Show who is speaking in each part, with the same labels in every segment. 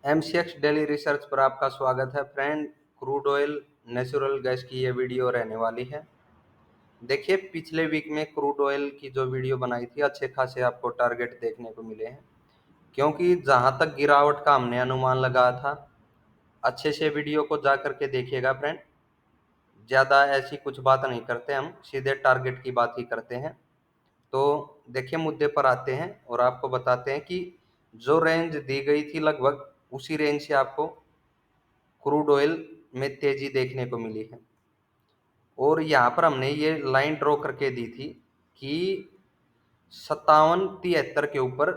Speaker 1: MCX daily research पर आपका स्वागत है friend. Crude oil natural gas की ये वीडियो रहने वाली है। देखिए, पिछले वीक में क्रूड ऑयल की जो वीडियो बनाई थी, अच्छे खासे आपको टारगेट देखने को मिले हैं, क्योंकि जहां तक गिरावट का हमने अनुमान लगाया था, अच्छे से वीडियो को जा करके देखिएगा फ्रेंड। ज़्यादा ऐसी कुछ बात नहीं करते, हम सीधे टारगेट की बात ही करते हैं। तो देखिए, मुद्दे पर आते हैं और आपको बताते हैं कि जो रेंज दी गई थी लगभग उसी रेंज से आपको क्रूड ऑयल में तेजी देखने को मिली है। और यहाँ पर हमने ये लाइन ड्रॉ करके दी थी कि 57-73 के ऊपर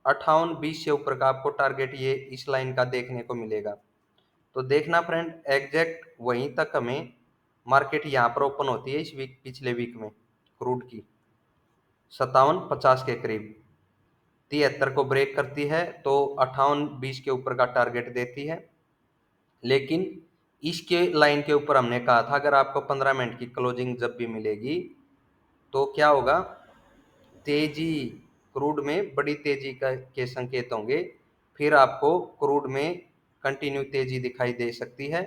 Speaker 1: 58-20 से ऊपर का आपको टारगेट ये इस लाइन का देखने को मिलेगा। तो देखना फ्रेंड, एग्जैक्ट वहीं तक हमें मार्केट यहाँ पर ओपन होती है इस वीक, पिछले वीक में क्रूड की 57-50 के करीब 73 को ब्रेक करती है तो 58-20 के ऊपर का टारगेट देती है। लेकिन इसके लाइन के ऊपर हमने कहा था, अगर आपको 15 मिनट की क्लोजिंग जब भी मिलेगी तो क्या होगा, तेजी, क्रूड में बड़ी तेजी का के संकेत होंगे। फिर आपको क्रूड में कंटिन्यू तेजी दिखाई दे सकती है।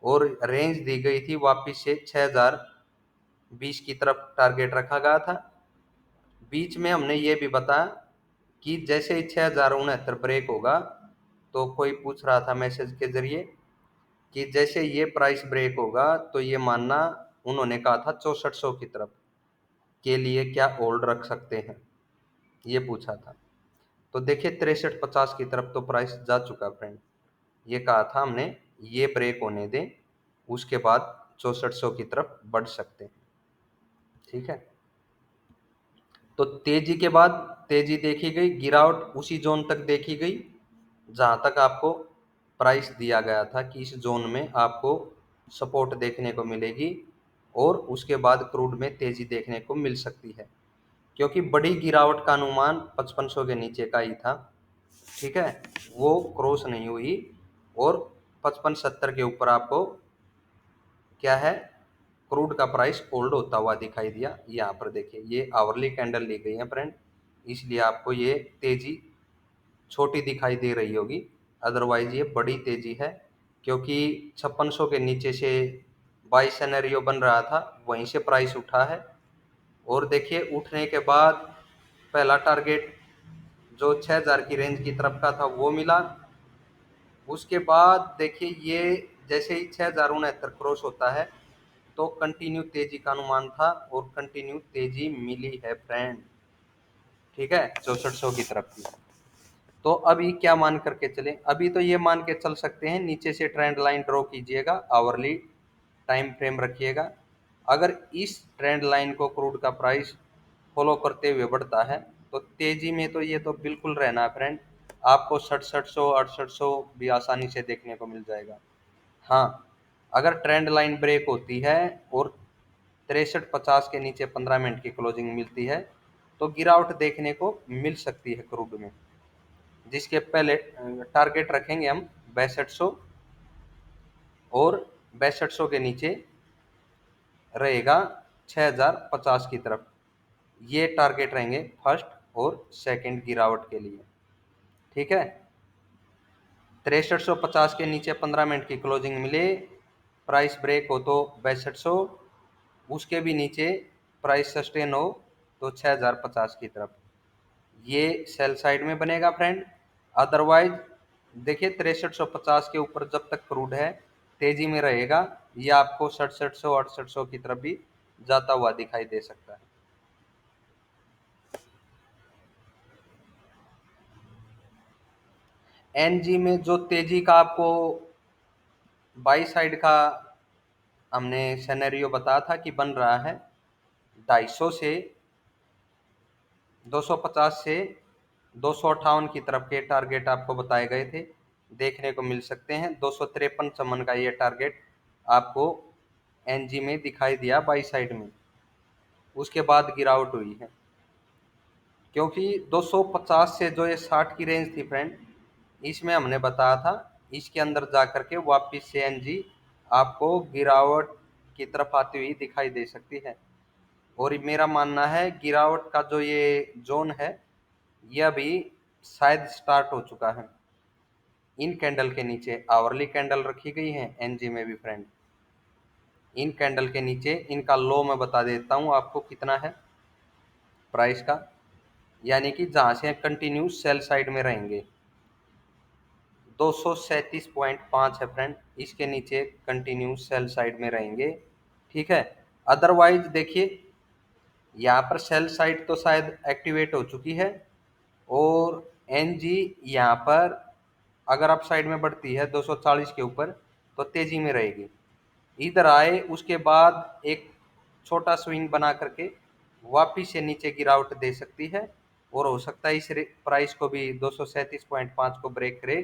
Speaker 1: और रेंज दी गई थी वापिस से 6020 की तरफ टारगेट रखा गया था। बीच में हमने ये भी बताया कि जैसे ही 6069 ब्रेक होगा, तो कोई पूछ रहा था मैसेज के जरिए कि जैसे ये प्राइस ब्रेक होगा तो ये मानना, उन्होंने कहा था 6400 की तरफ के लिए क्या होल्ड रख सकते हैं, ये पूछा था। तो देखिए 6350 की तरफ तो प्राइस जा चुका फ्रेंड। ये कहा था हमने, ये ब्रेक होने दें, उसके बाद 6400 की तरफ बढ़ सकते हैं। ठीक है, तो तेजी के बाद तेजी देखी गई, गिरावट उसी जोन तक देखी गई जहां तक आपको प्राइस दिया गया था कि इस जोन में आपको सपोर्ट देखने को मिलेगी और उसके बाद क्रूड में तेजी देखने को मिल सकती है, क्योंकि बड़ी गिरावट का अनुमान 5500 के नीचे का ही था। ठीक है, वो क्रॉस नहीं हुई और 55-70 के ऊपर आपको क्या है, क्रूड का प्राइस होल्ड होता हुआ दिखाई दिया। यहाँ पर देखिए, ये आवरली कैंडल ली गई है फ्रेंड, इसलिए आपको ये तेजी छोटी दिखाई दे रही होगी, अदरवाइज ये बड़ी तेजी है, क्योंकि 5600 के नीचे से बाई सिनेरियो बन रहा था, वहीं से प्राइस उठा है। और देखिए, उठने के बाद पहला टारगेट जो 6000 की रेंज की तरफ का था वो मिला। उसके बाद देखिए, ये जैसे ही 6069 क्रॉस होता है तो कंटिन्यू तेजी का अनुमान था और कंटिन्यू तेजी मिली है फ्रेंड। ठीक है, 6400 की तरफ की। तो अभी क्या मान करके चलें, अभी तो ये मान के चल सकते हैं, नीचे से ट्रेंड लाइन ड्रॉ कीजिएगा, आवरली टाइम फ्रेम रखिएगा। अगर इस ट्रेंड लाइन को क्रूड का प्राइस फॉलो करते हुए बढ़ता है तो तेजी में तो ये तो बिल्कुल रहना है फ्रेंड, आपको 6700 6800 भी आसानी से देखने को मिल जाएगा। हाँ, अगर ट्रेंड लाइन ब्रेक होती है और 6350 के नीचे 15 मिनट की क्लोजिंग मिलती है तो गिरावट देखने को मिल सकती है क्रूड में, जिसके पहले टारगेट रखेंगे हम 6200, और 6200 के नीचे रहेगा 6050 की तरफ। ये टारगेट रहेंगे फर्स्ट और सेकंड गिरावट के लिए। ठीक है, 6350 के नीचे 15 मिनट की क्लोजिंग मिले, प्राइस ब्रेक हो तो 6200, उसके भी नीचे प्राइस सस्टेन हो तो 6050 की तरफ, ये सेल साइड में बनेगा फ्रेंड। अदरवाइज देखिए, 6350 के ऊपर जब तक क्रूड है तेजी में रहेगा, ये आपको 6700 6800 की तरफ भी जाता हुआ दिखाई दे सकता है। एनजी में जो तेजी का आपको बाई साइड का हमने सिनेरियो बताया था कि बन रहा है, 250 से 250 से 258 की तरफ के टारगेट आपको बताए गए थे, देखने को मिल सकते हैं। 253 चमन का ये टारगेट आपको एनजी में दिखाई दिया बाई साइड में, उसके बाद गिरावट हुई है, क्योंकि 250 से जो ये 60 की रेंज थी फ्रेंड, इसमें हमने बताया था इसके अंदर जा करके वापिस से एनजी आपको गिरावट की तरफ आती हुई दिखाई दे सकती है। और मेरा मानना है गिरावट का जो ये जोन है, यह भी शायद स्टार्ट हो चुका है। इन कैंडल के नीचे आवरली कैंडल रखी गई है एनजी में भी फ्रेंड। इन कैंडल के नीचे इनका लो मैं बता देता हूं आपको कितना है प्राइस का, यानी कि जहां से कंटिन्यू सेल साइड में रहेंगे 237.5 है फ्रेंड, इसके नीचे कंटिन्यू सेल साइड में रहेंगे। ठीक है, अदरवाइज देखिए यहाँ पर सेल साइड तो शायद एक्टिवेट हो चुकी है, और एनजी यहाँ पर अगर अप साइड में बढ़ती है 240 के ऊपर तो तेजी में रहेगी। इधर आए उसके बाद एक छोटा स्विंग बना करके वापिस से नीचे गिरावट दे सकती है, और हो सकता है इस प्राइस को भी 237.5 को ब्रेक करे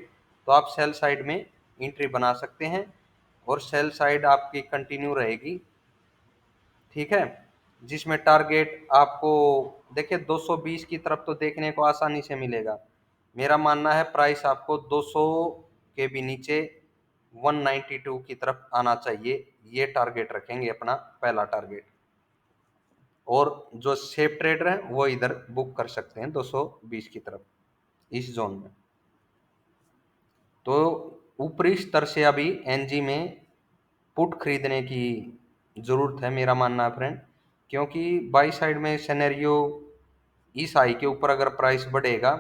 Speaker 1: तो आप सेल साइड में एंट्री बना सकते हैं, और सेल साइड आपकी कंटिन्यू रहेगी। ठीक है, जिसमें टारगेट आपको देखिए 220 की तरफ तो देखने को आसानी से मिलेगा। मेरा मानना है प्राइस आपको 200 के भी नीचे 192 की तरफ आना चाहिए, ये टारगेट रखेंगे अपना पहला टारगेट। और जो सेफ ट्रेडर है वो इधर बुक कर सकते हैं 220 की तरफ इस जोन में। तो ऊपरी स्तर से अभी एनजी में पुट खरीदने की जरूरत है मेरा मानना है फ्रेंड, क्योंकि बाई साइड में सिनेरियो इस हाई के ऊपर अगर प्राइस बढ़ेगा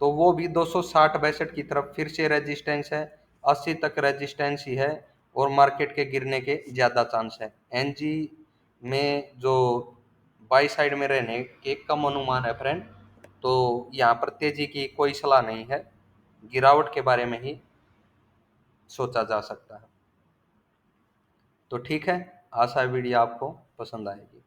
Speaker 1: तो वो भी 260-62 की तरफ फिर से रेजिस्टेंस है, 80 तक रेजिस्टेंस ही है, और मार्केट के गिरने के ज़्यादा चांस है। एनजी में जो बाई साइड में रहने के कम अनुमान है फ्रेंड, तो यहाँ पर तेजी की कोई सलाह नहीं है, गिरावट के बारे में ही सोचा जा सकता है। तो ठीक है, आशा है वीडियो आपको पसंद आएगी।